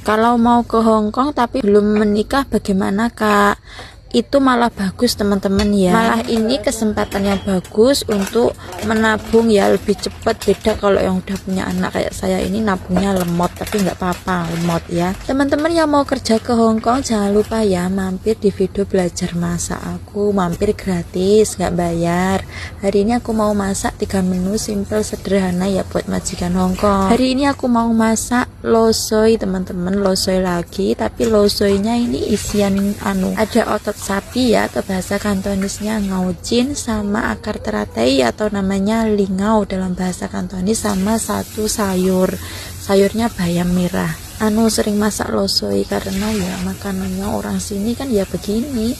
Kalau mau ke Hong Kong tapi belum menikah bagaimana Kak? Itu malah bagus teman-teman ya, malah ini kesempatan yang bagus untuk menabung ya, lebih cepat. Beda kalau yang udah punya anak kayak saya ini nabungnya lemot, tapi nggak apa-apa lemot ya. Teman-teman yang mau kerja ke Hong Kong jangan lupa ya mampir di video belajar masak aku, mampir gratis nggak bayar. Hari ini aku mau masak 3 menu simple sederhana ya buat majikan Hong Kong. Hari ini aku mau masak lo soi teman-teman, lo soi lagi, tapi lo soinya ini isian ada otot sapi ya, atau bahasa Kantonisnya ngaucin, sama akar teratai atau namanya lingau dalam bahasa Kantonis, sama satu sayurnya bayam merah. Sering masak lo soi karena ya makanannya orang sini kan ya begini,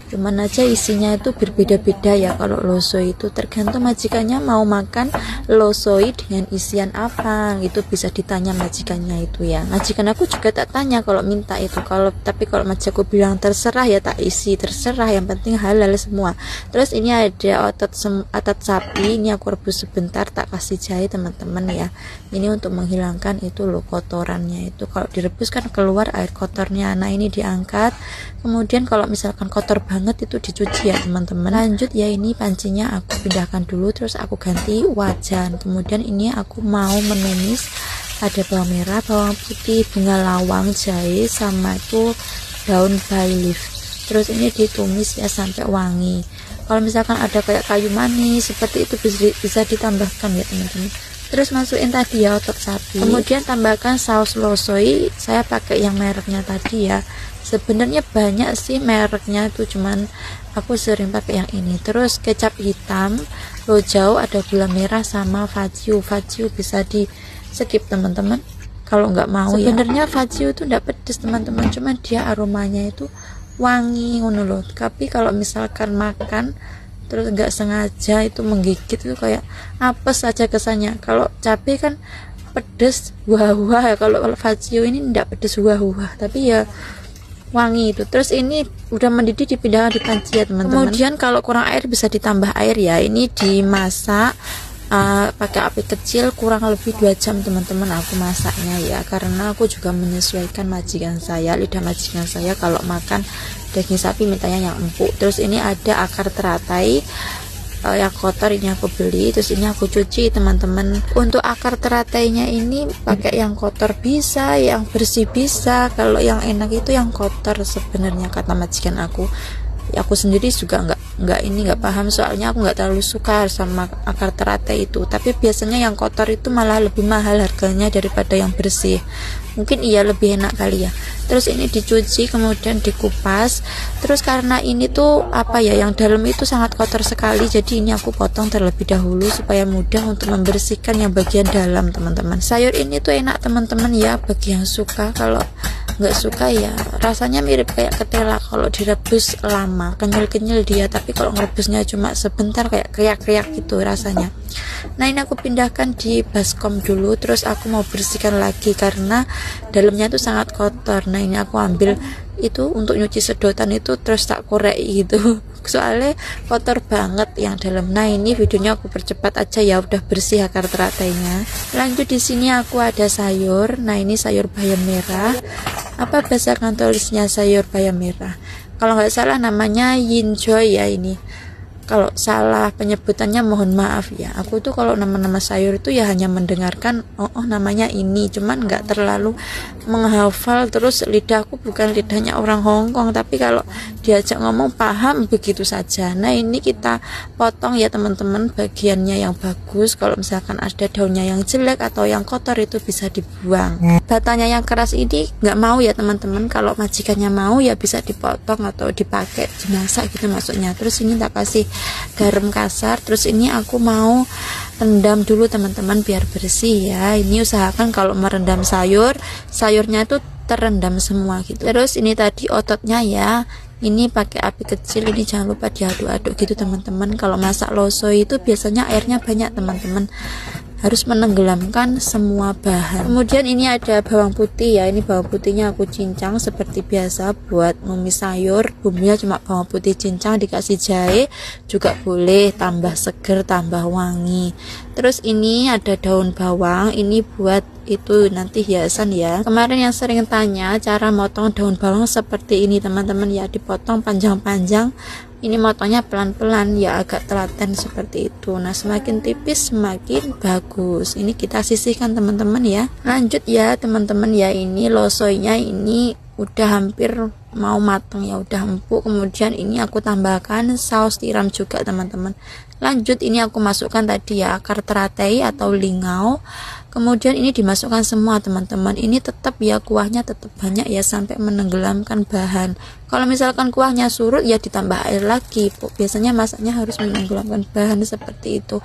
cuman aja isinya itu berbeda-beda ya. Kalau lo soi itu tergantung majikannya mau makan lo soi dengan isian apa, itu bisa ditanya majikannya itu ya. Majikan aku juga tak tanya kalau minta itu, tapi kalau majikanku bilang terserah ya tak isi, terserah, yang penting halal semua. Terus ini ada otot sapi, ini aku rebus sebentar, tak kasih jahe teman-teman ya. Ini untuk menghilangkan itu loh kotorannya itu, kalau direbus kan keluar air kotornya. Nah ini diangkat, kemudian kalau misalkan kotor banget itu dicuci ya teman-teman. Lanjut ya, ini pancinya aku pindahkan dulu, terus aku ganti wajan. Kemudian ini aku mau menumis, ada bawang merah, bawang putih, bunga lawang, jahe, sama itu daun bay leaf. Terus ini ditumis ya sampai wangi. Kalau misalkan ada kayak kayu manis seperti itu bisa ditambahkan ya teman-teman. Terus masukin tadi ya otot sapi, kemudian tambahkan saus lo soi. Saya pakai yang mereknya tadi ya, sebenarnya banyak sih mereknya itu, cuman aku sering pakai yang ini. Terus kecap hitam, lojau, ada gula merah, sama vacu bisa di skip teman-teman kalau nggak mau. Sebenarnya vacu itu nggak pedes teman-teman, cuman dia aromanya itu wangi ngono loh. Tapi kalau misalkan makan terus nggak sengaja itu menggigit itu kayak apes aja kesannya. Kalau cabai kan pedes wah-wah ya, kalau vacu ini ndak pedes wah-wah tapi ya wangi itu. Terus ini udah mendidih, dipindahkan di panci ya teman-teman. Kemudian kalau kurang air bisa ditambah air ya. Ini dimasak pakai api kecil kurang lebih 2 jam teman-teman aku masaknya ya, karena aku juga menyesuaikan majikan saya, lidah majikan saya kalau makan daging sapi mintanya yang empuk. Terus ini ada akar teratai yang kotor, ini aku beli, terus ini aku cuci teman-teman. Untuk akar teratainya ini pakai yang kotor bisa, yang bersih bisa. Kalau yang enak itu yang kotor sebenarnya kata majikan aku. Aku sendiri juga nggak paham, soalnya aku nggak terlalu suka sama akar teratai itu. Tapi biasanya yang kotor itu malah lebih mahal harganya daripada yang bersih, mungkin iya lebih enak kali ya. Terus ini dicuci kemudian dikupas. Terus karena ini tuh apa ya, yang dalam itu sangat kotor sekali, jadi ini aku potong terlebih dahulu supaya mudah untuk membersihkan yang bagian dalam teman-teman. Sayur ini tuh enak teman-teman ya bagi yang suka. Kalau nggak suka ya rasanya mirip kayak ketela kalau direbus lama, kenyal-kenyal dia, tapi kalau ngerebusnya cuma sebentar kayak kriak-kriak gitu rasanya. Nah ini aku pindahkan di baskom dulu, terus aku mau bersihkan lagi karena dalamnya tuh sangat kotor. Nah ini aku ambil itu untuk nyuci sedotan itu, terus tak korek gitu soalnya kotor banget yang dalam. Nah ini videonya aku percepat aja ya, udah bersih akar teratainya. Lanjut di sini aku ada sayur. Nah ini sayur bayam merah, apa bahasa Kantonisnya sayur bayam merah, kalau nggak salah namanya yinjoy ya. Ini kalau salah penyebutannya mohon maaf ya. Aku tuh kalau nama-nama sayur itu ya hanya mendengarkan namanya ini, cuman nggak terlalu menghafal. Terus lidahku bukan lidahnya orang Hong Kong, tapi kalau diajak ngomong paham begitu saja. Nah ini kita potong ya teman-teman bagiannya yang bagus. Kalau misalkan ada daunnya yang jelek atau yang kotor itu bisa dibuang. Batanya yang keras ini nggak mau ya teman-teman, kalau majikannya mau ya bisa dipotong atau dipakai dimasak gitu maksudnya. Terus ini tak kasih garam kasar. Terus ini aku mau rendam dulu teman-teman biar bersih ya. Ini usahakan kalau merendam sayurnya itu terendam semua gitu. Terus ini tadi ototnya ya, ini pakai api kecil, ini jangan lupa diaduk-aduk gitu teman-teman. Kalau masak lo soi itu biasanya airnya banyak teman-teman, harus menenggelamkan semua bahan. Kemudian ini ada bawang putih ya, ini bawang putihnya aku cincang seperti biasa buat numis sayur. Bumbunya cuma bawang putih cincang, dikasih jahe juga boleh, tambah seger tambah wangi. Terus ini ada daun bawang, ini buat itu nanti hiasan ya. Kemarin yang sering tanya cara motong daun bawang seperti ini teman-teman ya, dipotong panjang-panjang. Ini motongnya pelan-pelan ya, agak telaten seperti itu. Nah semakin tipis semakin bagus. Ini kita sisihkan teman-teman ya. Lanjut ya teman-teman ya, ini losoinya ini udah hampir mau matang ya, udah empuk. Kemudian ini aku tambahkan saus tiram juga teman-teman. Lanjut ini aku masukkan tadi ya akar teratai atau lingau. Kemudian ini dimasukkan semua teman-teman. Ini tetap ya kuahnya tetap banyak ya sampai menenggelamkan bahan. Kalau misalkan kuahnya surut ya ditambah air lagi. Biasanya masaknya harus menenggelamkan bahan seperti itu.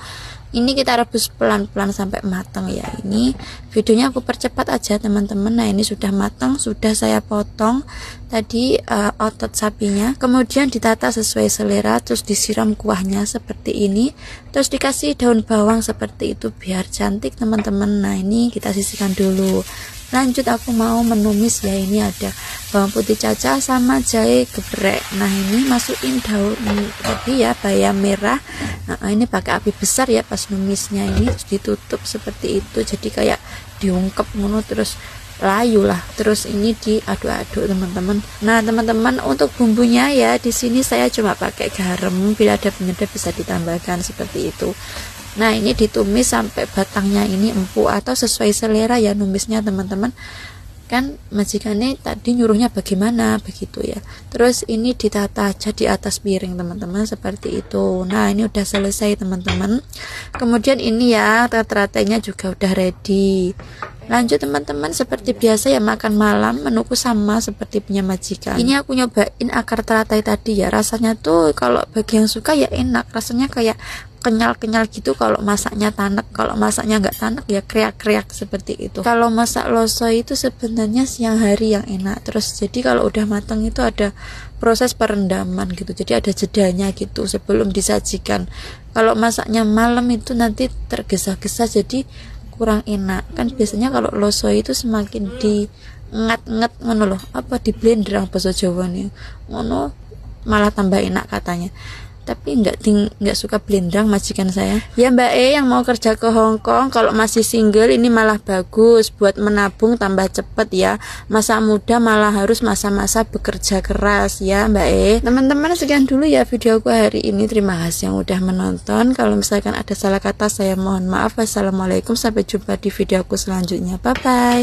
Ini kita rebus pelan-pelan sampai matang ya. Ini videonya aku percepat aja teman-teman. Nah ini sudah matang, sudah saya potong tadi otot sapinya. Kemudian ditata sesuai selera, terus disiram kuahnya seperti ini. Terus dikasih daun bawang seperti itu biar cantik teman-teman. Nah ini kita sisihkan dulu. Lanjut aku mau menumis ya, ini ada bawang putih cacah sama jahe geprek. Nah ini masukin daun tadi ya bayam merah. Nah ini pakai api besar ya pas numisnya, ini terus ditutup seperti itu jadi kayak diungkep ngono terus layu lah. Terus ini diaduk-aduk teman-teman. Nah teman-teman untuk bumbunya ya di sini saya cuma pakai garam, bila ada penyedap bisa ditambahkan seperti itu. Nah ini ditumis sampai batangnya ini empuk atau sesuai selera ya numisnya teman-teman. Kan majikannya tadi nyuruhnya bagaimana begitu ya. Terus ini ditata aja di atas piring teman-teman seperti itu. Nah ini udah selesai teman-teman. Kemudian ini ya teratainya juga udah ready. Lanjut teman-teman, seperti biasa ya makan malam menuku sama seperti punya majikan. Ini aku nyobain akar teratai tadi ya, rasanya tuh kalau bagi yang suka ya enak, rasanya kayak kenyal-kenyal gitu kalau masaknya tanek. Kalau masaknya nggak tanek ya kriak-kriak seperti itu. Kalau masak loso itu sebenarnya siang hari yang enak. Terus jadi kalau udah matang itu ada proses perendaman gitu, jadi ada jedanya gitu sebelum disajikan. Kalau masaknya malam itu nanti tergesa-gesa jadi kurang enak. Kan biasanya kalau loso itu semakin di ngat-ngat ngono loh, apa di blender bahasa Jawa nih ngono malah tambah enak katanya. Tapi nggak suka blender majikan saya ya Mbak yang mau kerja ke Hong Kong. Kalau masih single ini malah bagus buat menabung tambah cepet ya. Masa muda malah harus masa-masa bekerja keras ya Mbak Teman-teman sekian dulu ya videoku hari ini. Terima kasih yang udah menonton. Kalau misalkan ada salah kata saya mohon maaf. Wassalamualaikum, sampai jumpa di videoku selanjutnya. Bye bye.